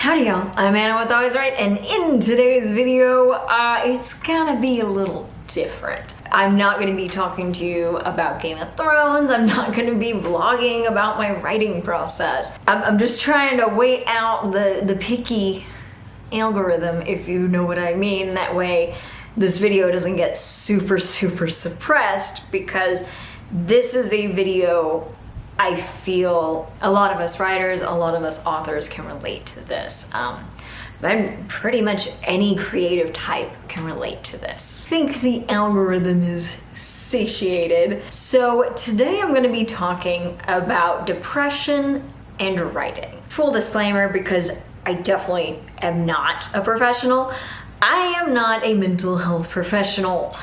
Howdy y'all, I'm Anna with Always Right, and in today's video, it's gonna be a little different. I'm not gonna be talking to you about Game of Thrones, I'm not gonna be vlogging about my writing process. I'm just trying to wait out the picky algorithm, if you know what I mean. That way this video doesn't get super suppressed, because this is a video I feel a lot of us writers, a lot of us authors can relate to this. And pretty much any creative type can relate to this. I think the algorithm is satiated. So today I'm gonna be talking about depression and writing. Full disclaimer, because I definitely am not a professional. I am not a mental health professional.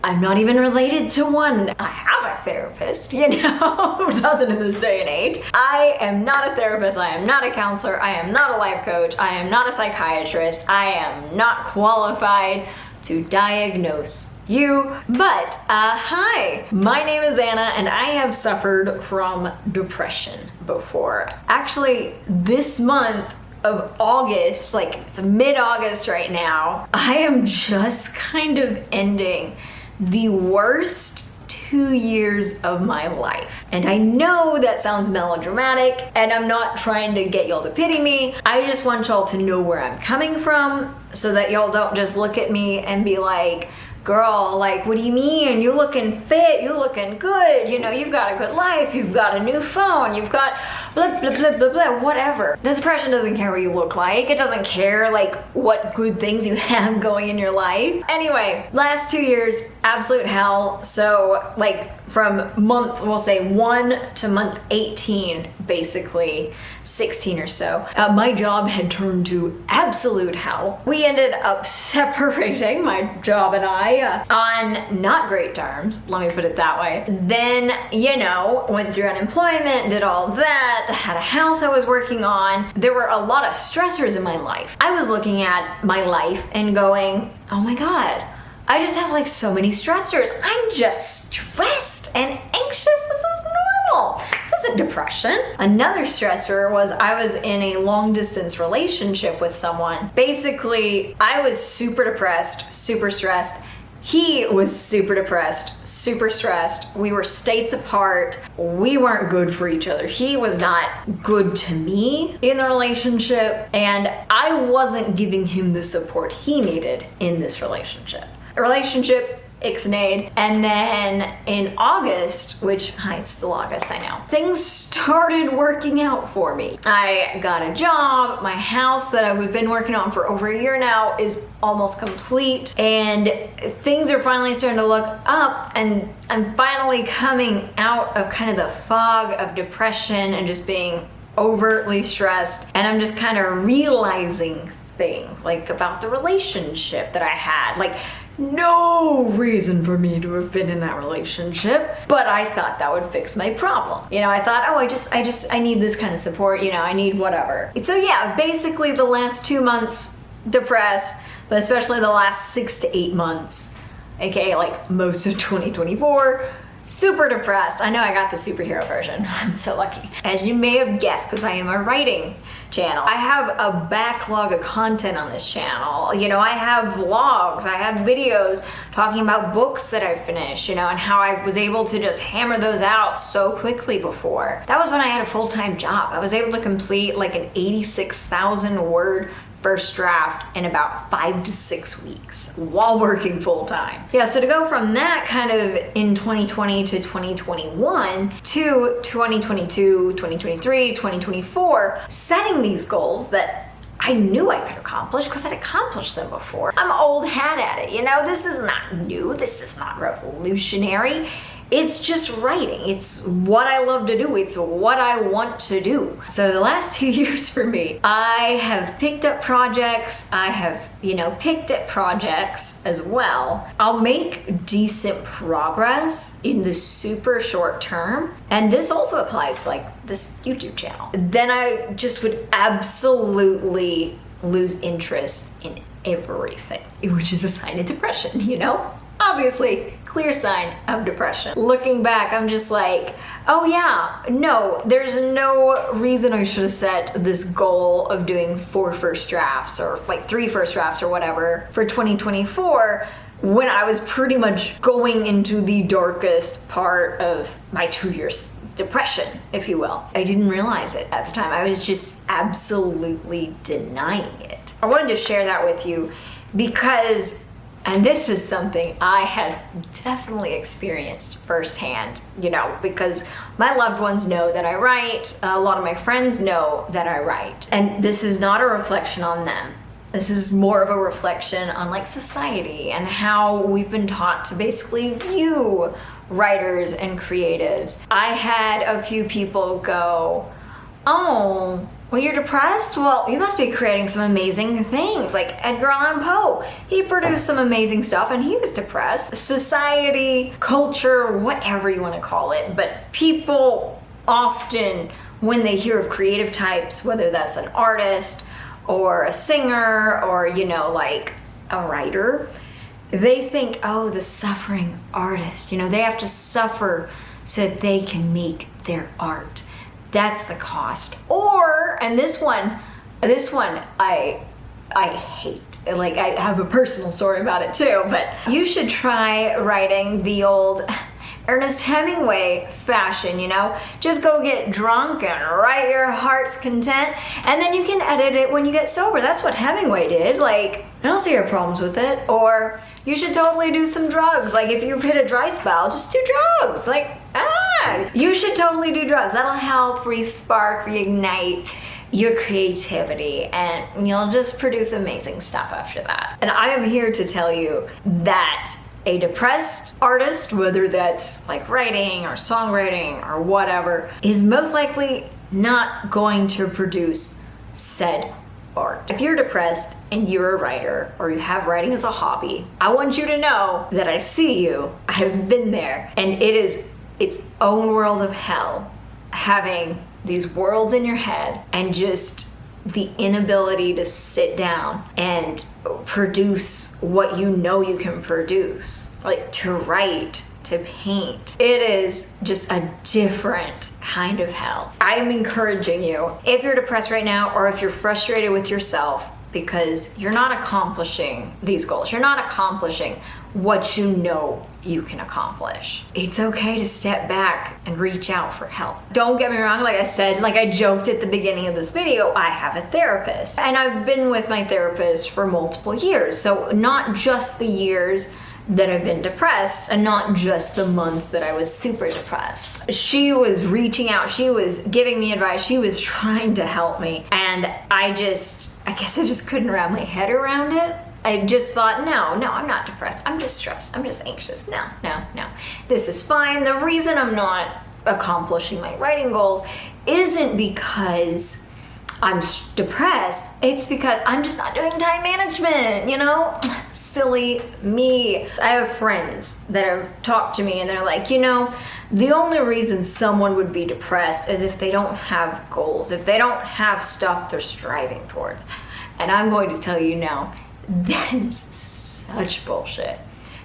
I'm not even related to one. I have a therapist, you know, who doesn't in this day and age. I am not a therapist, I am not a counselor, I am not a life coach, I am not a psychiatrist, I am not qualified to diagnose you. But, hi, my name is Anna and I have suffered from depression before. Actually, this month of August, like it's mid-August right now, I am just kind of ending the worst 2 years of my life. And I know that sounds melodramatic, and I'm not trying to get y'all to pity me. I just want y'all to know where I'm coming from, so that y'all don't just look at me and be like, girl, like, what do you mean? You looking fit, you looking good, you know, you've got a good life, you've got a new phone, you've got blah, blah, blah, blah, blah, whatever. The depression doesn't care what you look like. It doesn't care, like, what good things you have going in your life. Anyway, last 2 years, absolute hell. So, like, from month, we'll say 1 to month 18, basically, 16 or so, my job had turned to absolute hell. We ended up separating, my job and I, on not great terms, let me put it that way. Then, you know, went through unemployment, did all that, had a house I was working on. There were a lot of stressors in my life. I was looking at my life and going, oh my God, I just have like so many stressors. I'm just stressed and anxious. This is normal. This isn't depression. Another stressor was I was in a long distance relationship with someone. Basically, I was super depressed, super stressed. He was super depressed, super stressed. We were states apart. We weren't good for each other. He was not good to me in the relationship, and I wasn't giving him the support he needed in this relationship. A relationship ixnayed, and then in August, which, hi, it's still August, I know, things started working out for me. I got a job, my house that I've been working on for over a year now is almost complete, and things are finally starting to look up, and I'm finally coming out of kind of the fog of depression and just being overtly stressed, and I'm just kind of realizing things like about the relationship that I had. Like, no reason for me to have been in that relationship, but I thought that would fix my problem. You know, I thought, oh, I need this kind of support, you know, I need whatever. So yeah, basically the last 2 months depressed, but especially the last 6 to 8 months, aka like most of 2024, super depressed. I know I got the superhero version. I'm so lucky. As you may have guessed, because I am a writing channel, I have a backlog of content on this channel. You know, I have vlogs, I have videos talking about books that I've finished, you know, and how I was able to just hammer those out so quickly before. That was when I had a full-time job. I was able to complete like an 86,000 word first draft in about 5 to 6 weeks while working full-time. Yeah, so to go from that kind of in 2020 to 2021 to 2022, 2023, 2024, setting these goals that I knew I could accomplish because I'd accomplished them before. I'm old hat at it, you know? This is not new, this is not revolutionary. It's just writing. It's what I love to do. It's what I want to do. So the last 2 years for me, I have picked up projects. I have, you know, picked at projects as well. I'll make decent progress in the super short term. And this also applies to like this YouTube channel. Then I just would absolutely lose interest in everything, which is a sign of depression, you know? Obviously, clear sign of depression. Looking back, I'm just like, oh yeah, no, there's no reason I should have set this goal of doing 4 first drafts or like 3 first drafts or whatever for 2024 when I was pretty much going into the darkest part of my 2 years depression, if you will. I didn't realize it at the time. I was just absolutely denying it. I wanted to share that with you because, and this is something I had definitely experienced firsthand, you know, because my loved ones know that I write, a lot of my friends know that I write, and this is not a reflection on them. This is more of a reflection on like society and how we've been taught to basically view writers and creatives. I had a few people go, oh, well, you're depressed? Well, you must be creating some amazing things. Like Edgar Allan Poe, he produced some amazing stuff and he was depressed. Society, culture, whatever you want to call it, but people often, when they hear of creative types, whether that's an artist or a singer or, you know, like a writer, they think, oh, the suffering artist, you know, they have to suffer so that they can make their art. That's the cost. Or, and this one I hate. Like, I have a personal story about it too, but you should try writing the old Ernest Hemingway fashion, you know? Just go get drunk and write your heart's content, and then you can edit it when you get sober. That's what Hemingway did. Like, I don't see your problems with it. Or you should totally do some drugs. Like, if you've hit a dry spell, just do drugs. Like, you should totally do drugs. That'll help re-spark, reignite your creativity, and you'll just produce amazing stuff after that. And I am here to tell you that a depressed artist, whether that's like writing or songwriting or whatever, is most likely not going to produce said art. If you're depressed and you're a writer or you have writing as a hobby, I want you to know that I see you. I've been there, and it is its own world of hell having these worlds in your head and just the inability to sit down and produce what you know you can produce, like to write, to paint. It is just a different kind of hell. I'm encouraging you, if you're depressed right now or if you're frustrated with yourself because you're not accomplishing these goals, you're not accomplishing what you know you can accomplish, it's okay to step back and reach out for help. Don't get me wrong, like I said, like I joked at the beginning of this video, I have a therapist, and I've been with my therapist for multiple years. So not just the years that I've been depressed and not just the months that I was super depressed. She was reaching out, she was giving me advice, she was trying to help me, and I guess I just couldn't wrap my head around it. I just thought, no, I'm not depressed. I'm just stressed. I'm just anxious. No. This is fine. The reason I'm not accomplishing my writing goals isn't because I'm depressed. It's because I'm just not doing time management, you know? Silly me. I have friends that have talked to me and they're like, you know, the only reason someone would be depressed is if they don't have goals, if they don't have stuff they're striving towards. And I'm going to tell you now, that is such bullshit.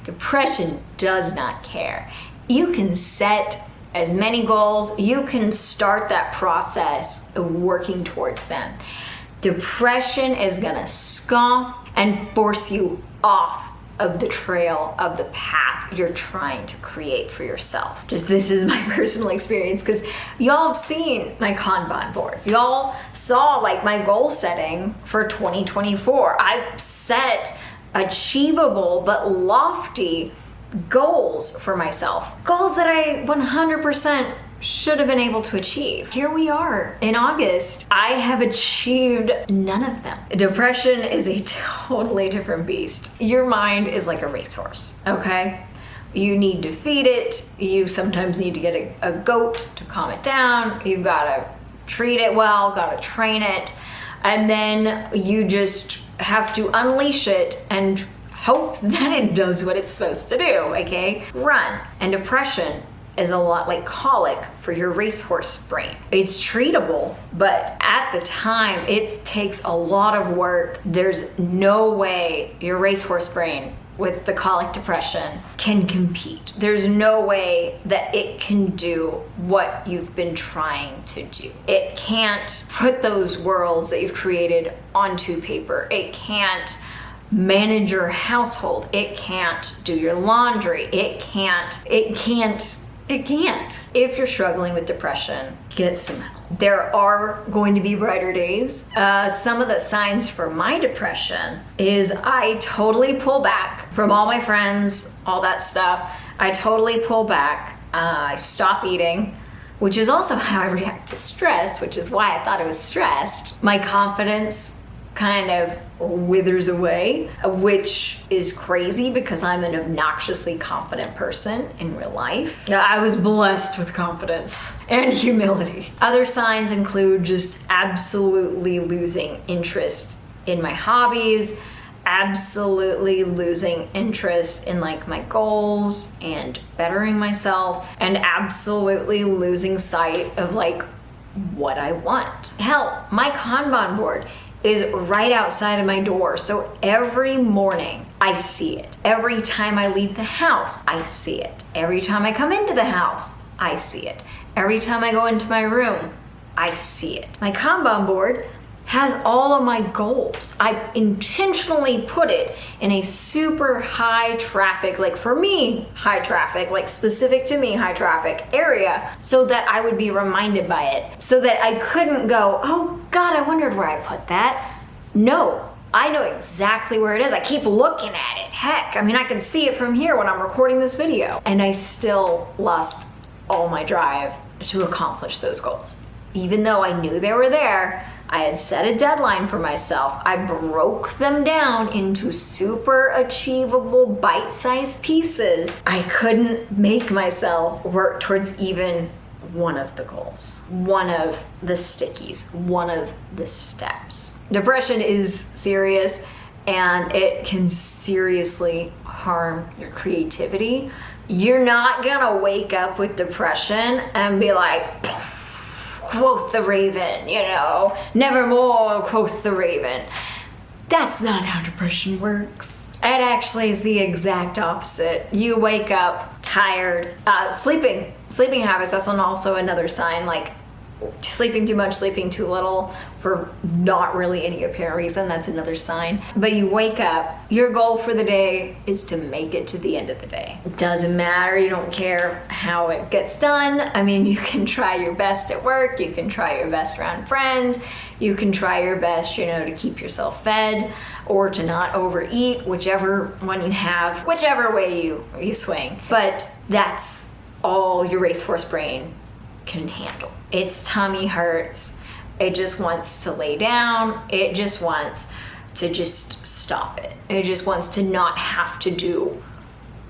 Depression does not care. You can set as many goals, you can start that process of working towards them. Depression is gonna scoff and force you off of the trail of the path you're trying to create for yourself. Just this is my personal experience, because y'all have seen my Kanban boards. Y'all saw like my goal setting for 2024. I set achievable but lofty goals for myself. Goals that I 100% should have been able to achieve. Here we are in August. I have achieved none of them. Depression is a totally different beast. Your mind is like a racehorse, okay? You need to feed it. You sometimes need to get a goat to calm it down. You've got to treat it well, got to train it. And then you just have to unleash it and hope that it does what it's supposed to do, okay? Run. And depression is a lot like colic for your racehorse brain. It's treatable, but at the time, it takes a lot of work. There's no way your racehorse brain with the colic depression can compete. There's no way that it can do what you've been trying to do. It can't put those worlds that you've created onto paper. It can't manage your household. It can't do your laundry. It can't. If you're struggling with depression, get some help. There are going to be brighter days. Some of the signs for my depression is I totally pull back from all my friends, all that stuff. I totally pull back. I stop eating, which is also how I react to stress, which is why I thought I was stressed. My confidence kind of withers away, which is crazy because I'm an obnoxiously confident person in real life. I was blessed with confidence and humility. Other signs include just absolutely losing interest in my hobbies, absolutely losing interest in like my goals and bettering myself, and absolutely losing sight of like what I want. Hell, my Kanban board is right outside of my door. So every morning I see it. Every time I leave the house, I see it. Every time I come into the house, I see it. Every time I go into my room, I see it. My Kanban board has all of my goals. I intentionally put it in a super high traffic, like for me, high traffic, like specific to me, high traffic area, so that I would be reminded by it, so that I couldn't go, oh God, I wondered where I put that. No, I know exactly where it is. I keep looking at it. Heck, I mean, I can see it from here when I'm recording this video. And I still lost all my drive to accomplish those goals. Even though I knew they were there, I had set a deadline for myself. I broke them down into super achievable bite-sized pieces. I couldn't make myself work towards even one of the goals, one of the stickies, one of the steps. Depression is serious and it can seriously harm your creativity. You're not gonna wake up with depression and be like, quoth the raven, you know, nevermore, quoth the raven. That's not how depression works. It actually is the exact opposite. You wake up tired. Sleeping habits, that's also another sign, like sleeping too much, sleeping too little for not really any apparent reason, that's another sign. But you wake up, your goal for the day is to make it to the end of the day. It doesn't matter, you don't care how it gets done. I mean, you can try your best at work, you can try your best around friends, you can try your best, you know, to keep yourself fed or to not overeat, whichever one you have, whichever way you swing. But that's all your racehorse brain can handle. Its tummy hurts. It just wants to lay down. It just wants to just stop it. It just wants to not have to do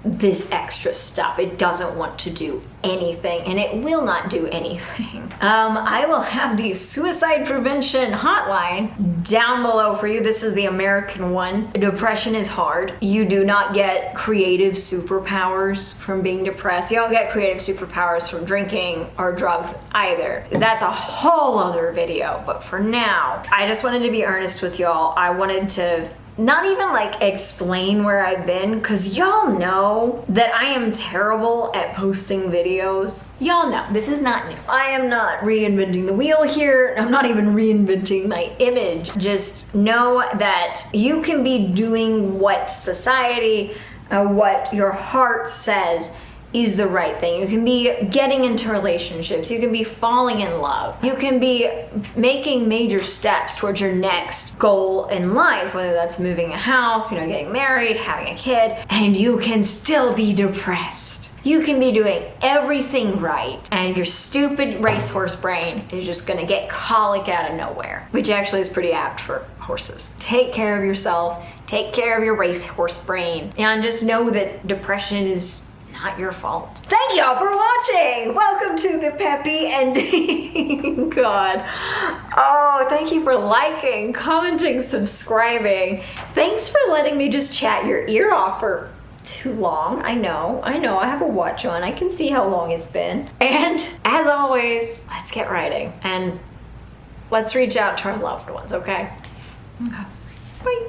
this extra stuff. It doesn't want to do anything, and it will not do anything. I will have the suicide prevention hotline down below for you. This is the American one. Depression is hard. You do not get creative superpowers from being depressed. You don't get creative superpowers from drinking or drugs either. That's a whole other video, but for now, I just wanted to be earnest with y'all. I wanted to not even like explain where I've been, because y'all know that I am terrible at posting videos. Y'all know, this is not new. I am not reinventing the wheel here. I'm not even reinventing my image. Just know that you can be doing what society, what your heart says is the right thing. You can be getting into relationships. You can be falling in love. You can be making major steps towards your next goal in life, whether that's moving a house, you know, getting married, having a kid, and you can still be depressed. You can be doing everything right, and your stupid racehorse brain is just gonna get colic out of nowhere, which actually is pretty apt for horses. Take care of yourself, take care of your racehorse brain, and just know that depression is not your fault. Thank y'all for watching. Welcome to the peppy ending. God. Oh, thank you for liking, commenting, subscribing. Thanks for letting me just chat your ear off for too long. I know, I have a watch on. I can see how long it's been. And as always, let's get writing and let's reach out to our loved ones, okay? Okay. Bye.